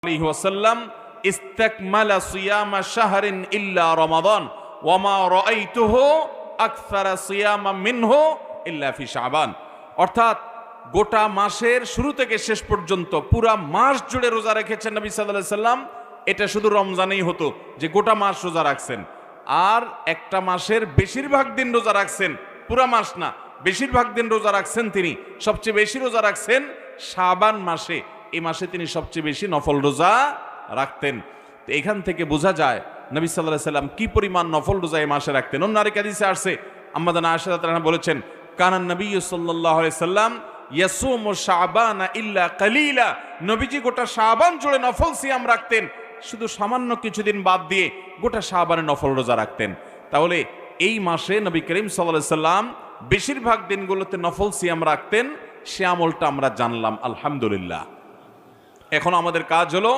আলাইহি ওয়াসাল্লাম ইস্তাকমালা সিয়ামা শাহরিন ইল্লা রমাদান ওয়া মা রাআইতুহু আকসারা সিয়ামা মিনহু ইল্লা ফি শাবান। অর্থাৎ গোটা মাসের শুরু থেকে শেষ পর্যন্ত পুরা মাস জুড়ে রোজা রেখেছেন নবী সাল্লাল্লাহু আলাইহি সাল্লাম। এটা শুধু রমজানেই হতো যে গোটা মাস রোজা রাখছেন, আর একটা মাসের বেশিরভাগ দিন রোজা রাখছেন, পুরা মাস না, বেশিরভাগ দিন রোজা রাখছেন তিনি। সবচেয়ে বেশি রোজা রাখছেন শাবান মাসে, এই মাসে তিনি সবচেয়ে বেশি নফল রোজা রাখতেন। তো এখান থেকে বোঝা যায় নবী সাল্লাল্লাহু আলাইহি সাল্লাম কি পরিমাণ নফল রোজা এই মাসে রাখতেন। অন্য আরেক হাদিসে আসছে, আম্মা জানা আয়েশা রাদিয়াল্লাহু আনহা বলেছেন, কানান নবী সাল্লাল্লাহু আলাইহি সাল্লাম ইয়াসুমু শাবানা ইল্লা কালিলা, নবীজি গোটা শাবান জুড়ে নফল সিয়াম রাখতেন, শুধু সামান্য কিছুদিন বাদ দিয়ে গোটা শাবানে নফল রোজা রাখতেন। তাহলে এই মাসে নবী করিম সাল্লাল্লাহু আলাইহি সাল্লাম বেশিরভাগ দিনগুলোতে নফল সিয়াম রাখতেন, সে আমলটা আমরা জানলাম, আলহামদুলিল্লাহ। এখন আমাদের কাজ হলো